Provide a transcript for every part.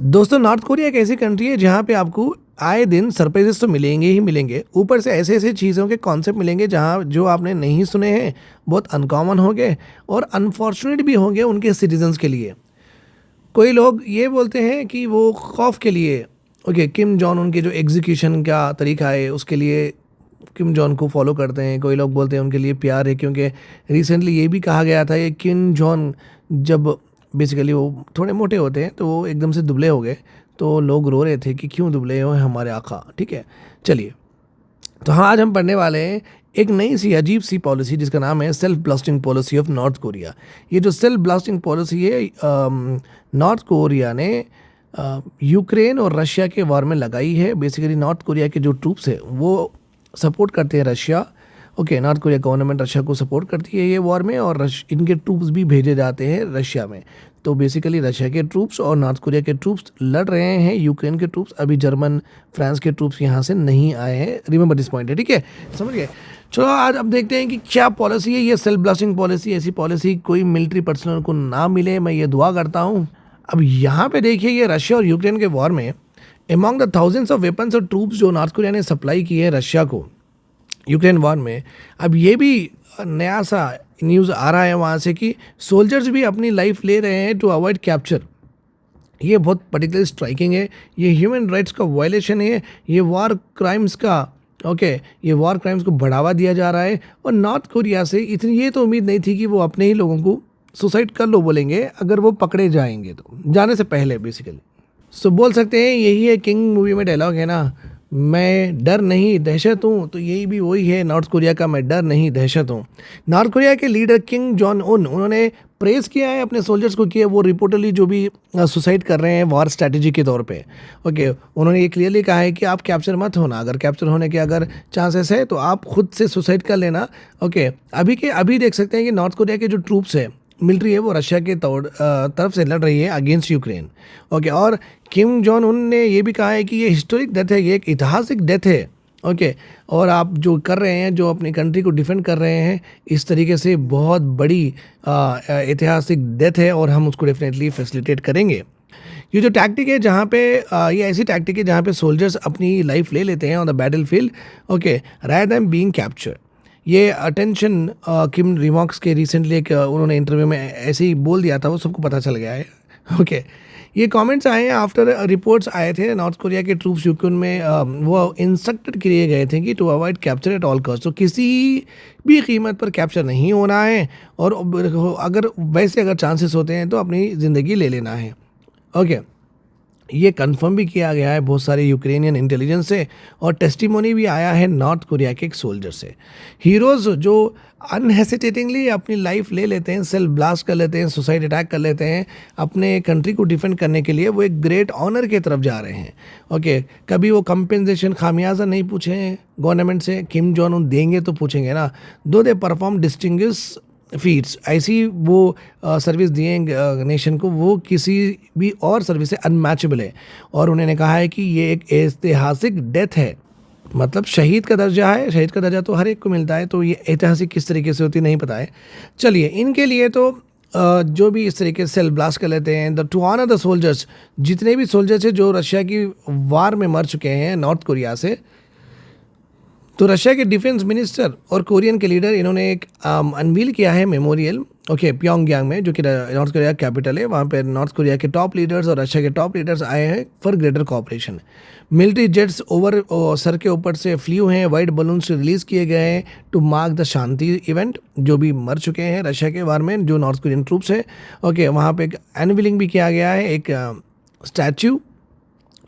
दोस्तों, north Korea एक ऐसी कंट्री है जहाँ पे आपको आए दिन सरप्राइजेस तो मिलेंगे ही मिलेंगे। ऊपर से ऐसे-ऐसे चीज़ों के कॉन्सेप्ट मिलेंगे जहाँ जो आपने नहीं सुने हैं, बहुत अनकॉमन होंगे और अनफॉर्चुनेट भी होंगे उनके सिटीज़न्स के लिए। कोई लोग ये बोलते हैं कि वो खौफ के लिए ओके, किम जॉन उन के जो एग्ज़ीक्यूशन का तरीका है उसके लिए किम जॉन को फॉलो करते हैं। कोई लोग बोलते हैं उनके लिए प्यार है, क्योंकि रिसेंटली ये भी कहा गया था ये किम जॉन जब बेसिकली वो थोड़े मोटे होते हैं तो वो एकदम से दुबले हो गए, तो लोग रो रहे थे कि क्यों दुबले हो हमारे आका। ठीक है, चलिए, तो हाँ, आज हम पढ़ने वाले हैं एक नई सी अजीब सी पॉलिसी जिसका नाम है self blasting policy of north Korea. ये जो सेल्फ ब्लास्टिंग पॉलिसी है नॉर्थ कोरिया ने यूक्रेन और रशिया के वार में लगाई है। बेसिकली नॉर्थ कोरिया के जो ट्रूप्स है वो सपोर्ट करते हैं Russia. Okay, north Korea government Russia को सपोर्ट करती है ये वॉर में, और इनके ट्रूप्स भी भेजे जाते हैं रशिया में। तो बेसिकली रशिया के ट्रूप्स और नॉर्थ कोरिया के ट्रूप्स लड़ रहे हैं। यूक्रेन के ट्रूप्स, अभी जर्मन फ्रांस के ट्रूप्स यहाँ से नहीं आए हैं। रिमेंबर दिस पॉइंट है, ठीक है, समझ गए। चलो आज अब देखते हैं कि क्या पॉलिसी है ये सेल्फ ब्लास्टिंग पॉलिसी। ऐसी पॉलिसी कोई मिलिट्री पर्सनल को ना मिले, मैं ये दुआ करता हूँ। अब यहाँ पे देखिए, ये रशिया और यूक्रेन के वॉर में among the thousands of weapons और ट्रूप्स जो नॉर्थ कोरिया ने सप्लाई की है रशिया को यूक्रेन वॉर में, अब ये भी नया सा न्यूज़ आ रहा है वहाँ से कि सोल्जर्स भी अपनी लाइफ ले रहे हैं टू अवॉइड कैप्चर। ये बहुत पर्टिकुलर स्ट्राइकिंग है, ये ह्यूमन राइट्स का वायलेशन है, ये वॉर क्राइम्स का ये वॉर क्राइम्स को बढ़ावा दिया जा रहा है। और नॉर्थ कोरिया से इतनी ये तो उम्मीद नहीं थी कि वो अपने ही लोगों को सुसाइड कर लो बोलेंगे अगर वो पकड़े जाएंगे, तो जाने से पहले बेसिकली। सो बोल सकते हैं यही है किंग मूवी में डायलॉग है ना, मैं डर नहीं दहशत हूँ, तो यही भी वही है नॉर्थ कोरिया का, मैं डर नहीं दहशत हूँ। नॉर्थ कोरिया के लीडर किंग जॉन उन, उन्होंने प्रेस किया है अपने सोल्जर्स को कि वो रिपोर्टली जो भी सुसाइड कर रहे हैं वॉर स्ट्रैटेजी के तौर पे। ओके, उन्होंने ये क्लियरली कहा है कि आप कैप्चर मत होना, अगर कैप्चर होने के अगर चांसेस है तो आप खुद से सुसाइड कर लेना। ओके, अभी देख सकते हैं कि नॉर्थ कोरिया के जो ट्रूप्स है, मिलिट्री है, वो रशिया के तरफ से लड़ रही है अगेंस्ट यूक्रेन। ओके, और किम जॉन उन ने ये भी कहा है कि ये हिस्टोरिक डेथ है, ये एक ऐतिहासिक डेथ है। ओके, और आप जो कर रहे हैं, जो अपनी कंट्री को डिफेंड कर रहे हैं, इस तरीके से बहुत बड़ी ऐतिहासिक डेथ है और हम उसको डेफिनेटली फैसिलिटेट करेंगे। ये जो टैक्टिक है जहाँ पे ये ऐसी टैक्टिक है जहाँ पे सोल्जर्स अपनी लाइफ ले लेते हैं on the battle field, okay, rather than being capture. ये अटेंशन किम रिमॉक्स के रिसेंटली एक उन्होंने इंटरव्यू में ऐसे ही बोल दिया था, वो सबको पता चल गया है। ओके, ये कमेंट्स आए हैं आफ्टर रिपोर्ट्स आए थे नॉर्थ कोरिया के ट्रूप्स यूक्रेन में वो इंस्ट्रक्टेड किए गए थे कि to avoid capture at all cost, तो किसी भी कीमत पर कैप्चर नहीं होना है, और अगर वैसे अगर चांसेस होते हैं तो अपनी ज़िंदगी ले लेना है। ओके, ये कंफर्म भी किया गया है बहुत सारे यूक्रेनियन इंटेलिजेंस से, और टेस्टिमोनी भी आया है नॉर्थ कोरिया के एक सोल्जर से। हीरोज़ जो अनहेसिटेटिंगली अपनी लाइफ ले लेते हैं, सेल्फ ब्लास्ट कर लेते हैं, सुसाइड अटैक कर लेते हैं अपने कंट्री को डिफेंड करने के लिए, वो एक ग्रेट ऑनर की तरफ जा रहे हैं। ओके, कभी वो कंपेंसेशन खामियाजा नहीं पूछे हैं गवर्नमेंट से, किम जॉन उन देंगे तो पूछेंगे ना। दो दे परफॉर्म डिस्टिंग्विश फीट्स, ऐसी वो सर्विस दिए नेशन को, वो किसी भी और सर्विस से अनमैचेबल है। और उन्होंने कहा है कि ये एक ऐतिहासिक डेथ है, मतलब शहीद का दर्जा है, शहीद का दर्जा तो हर एक को मिलता है, तो ये ऐतिहासिक किस तरीके से होती नहीं पता है। चलिए, इनके लिए तो जो भी इस तरीके से सेल्फ ब्लास्ट कर लेते हैं, the to honour the soldiers, जितने भी सोल्जर्स हैं जो रशिया की वार में मर चुके हैं नॉर्थ कोरिया से, तो रशिया के डिफेंस मिनिस्टर और कोरियन के लीडर, इन्होंने एक अनवील किया है मेमोरियल, ओके, प्योंगयांग में, जो कि नॉर्थ कोरिया कैपिटल है। वहाँ पे नॉर्थ कोरिया के टॉप लीडर्स और रशिया के टॉप लीडर्स आए हैं for greater cooperation. Military jets over sir के ऊपर से फ्लू हैं, वाइट बलून्स रिलीज़ किए गए हैं टू मार्क द शांति इवेंट, जो भी मर चुके हैं रशिया के वार में जो नॉर्थ कोरियन ट्रूप्स है। ओके, वहाँ पे एक अनवीलिंग भी किया गया है, एक स्टैचू,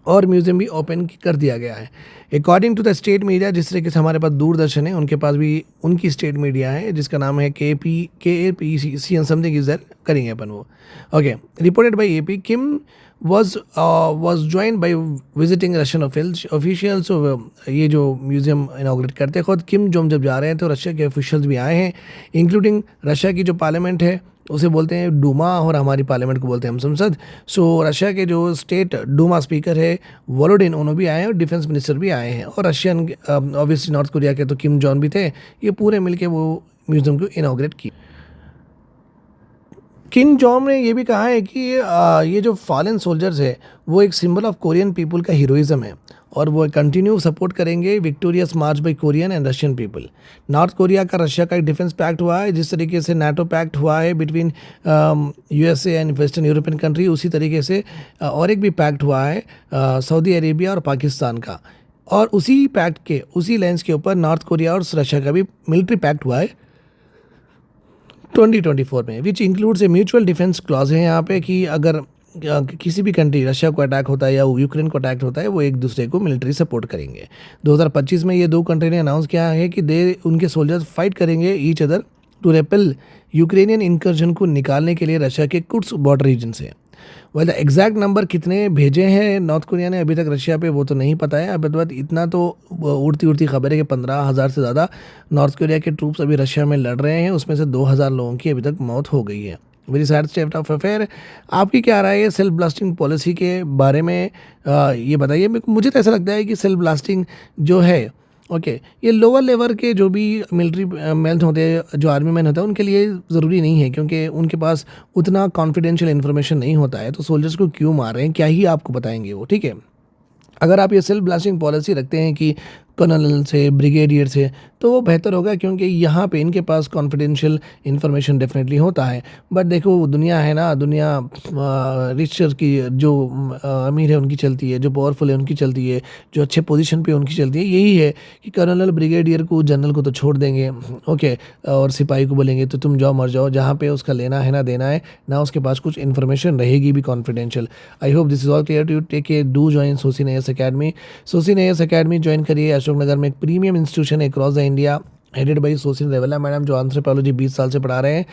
और म्यूज़ियम भी ओपन कर दिया गया है। According to the state media, जिस तरीके से हमारे पास दूरदर्शन है, उनके पास भी उनकी स्टेट मीडिया है जिसका नाम है KAPC समथिंग इज देयर, करेंगे अपन वो। Okay, reported by AP, Kim was joined by visiting Russian officials. ये जो म्यूज़ियम इनाग्रेट करते खुद किम जोम जब जा रहे हैं तो रशिया के ऑफिशियल्स भी आए हैं, इंक्लूडिंग रशिया की जो पार्लियामेंट है उसे बोलते हैं डूमा, और हमारी पार्लियामेंट को बोलते हैं हम संसद। सो रशिया के जो स्टेट डूमा स्पीकर है वोलोडिन, उन्होंने भी आए हैं, और डिफेंस मिनिस्टर भी आए हैं, और रशियन ऑब्वियसली नॉर्थ कोरिया के तो किम जॉन भी थे। ये पूरे मिलके वो म्यूज़ियम को इनाग्रेट की। किम जोंग ने ये भी कहा है कि ये जो फॉलन सोल्जर्स है वो एक सिंबल ऑफ कोरियन पीपल का हीरोइज्म है और वो कंटिन्यू सपोर्ट करेंगे victorious march by Korean and Russian people. North Korea का रशिया का एक डिफेंस पैक्ट हुआ है, जिस तरीके से नाटो पैक्ट हुआ है between USA and western European country, उसी तरीके से और एक भी पैक्ट हुआ है सऊदी अरेबिया और पाकिस्तान का, और उसी पैक्ट के उसी लेंस के ऊपर नॉर्थ कोरिया और रशिया का भी मिलिट्री पैक्ट हुआ है 2024 में, which includes a mutual defence clause है यहाँ पे कि अगर किसी भी कंट्री रशिया को अटैक होता है या यूक्रेन को अटैक होता है वो एक दूसरे को मिलिट्री सपोर्ट करेंगे। 2025 में ये दो कंट्री ने अनाउंस किया है कि उनके सोल्जर्स फाइट करेंगे each other to repel Ukrainian incursion को निकालने के लिए रशिया के कुछ बॉर्डर रीजन से। वह एग्जैक्ट नंबर कितने भेजे हैं नॉर्थ कोरिया ने अभी तक रशिया पे वो तो नहीं पता है। अब बात इतना तो उड़ती उड़ती खबर है कि 15,000 से ज़्यादा नॉर्थ कोरिया के ट्रूप्स अभी रशिया में लड़ रहे हैं, उसमें से 2,000 लोगों की अभी तक मौत हो गई है। Very sad state of affair. आपकी क्या राय है सेल्फ ब्लास्टिंग पॉलिसी के बारे में, ये बताइए। मुझे तो ऐसा लगता है कि सेल्फ ब्लास्टिंग जो है ओके ये लोअर लेवल के जो भी मिलिट्री मैन होते हैं, जो आर्मी मैन होता है, उनके लिए ज़रूरी नहीं है क्योंकि उनके पास उतना कॉन्फिडेंशियल इन्फॉर्मेशन नहीं होता है। तो सोल्जर्स को क्यों मार रहे हैं क्या ही आपको बताएंगे वो, ठीक है। अगर आप ये सेल्फ ब्लास्टिंग पॉलिसी रखते हैं कि कर्नल से ब्रिगेडियर से, तो वो बेहतर होगा क्योंकि यहाँ पे इनके पास कॉन्फिडेंशियल इन्फॉर्मेशन डेफिनेटली होता है। बट देखो दुनिया है ना, दुनिया रिचर की जो अमीर है उनकी चलती है, जो पावरफुल है उनकी चलती है, जो अच्छे पोजीशन पे उनकी चलती है। यही है कि कर्नल ब्रिगेडियर को जनरल को तो छोड़ देंगे ओके, और सिपाही को बोलेंगे तो तुम जाओ मर जाओ, जहाँ पे उसका लेना है ना देना है ना, उसके पास कुछ इन्फॉर्मेशन रहेगी भी confidential. I hope this is all clear to take a do join Sosin AS academy. Sosin AS academy join करिए। अशोकनगर में एक प्रीमियम इंस्टीट्यूशन है across the India, headed by Sosin Revla madam, जो एंथ्रोपोलॉजी 20 साल से पढ़ा रहे हैं।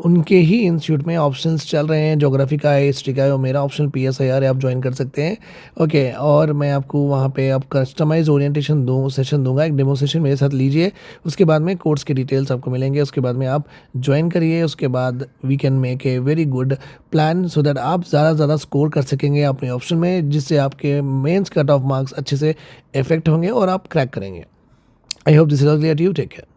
उनके ही इंस्टीट्यूट में ऑप्शंस चल रहे हैं, ज्योग्राफी का है, हिस्ट्री का है, और मेरा ऑप्शन PSIR है, आप ज्वाइन कर सकते हैं ओके। और मैं आपको वहाँ पे आप कस्टमाइज ओरिएंटेशन सेशन दूंगा, एक डेमो सेशन मेरे साथ लीजिए, उसके बाद में कोर्स के डिटेल्स आपको मिलेंगे, उसके बाद में आप ज्वाइन करिए। उसके बाद we can make a very good plan so that आप ज़्यादा से ज़्यादा स्कोर कर सकेंगे अपने ऑप्शन में, जिससे आपके मेंस कट ऑफ मार्क्स अच्छे से इफेक्ट होंगे और आप क्रैक करेंगे। I hope this is all clear to you. Take care.